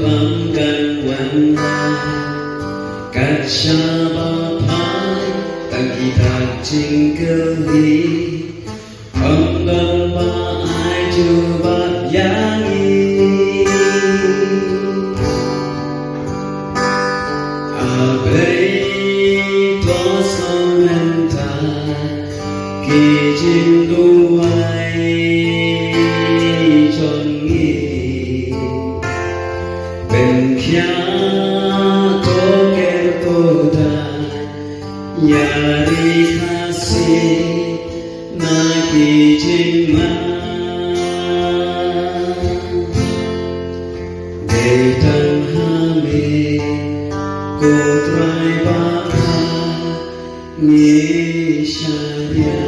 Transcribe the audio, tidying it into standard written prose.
bám gần quanh cách xa bao thái tăng kỳ thật trên cơ hi âm gần ba ai chưa bắt giang y à bây có sao nên ta kỳ trên đu ai chọn nghi bên kia tô kêu tô ta nhà đi khá xí na kỳ trên má để thân ha mê cô trai ba nghe xa nhà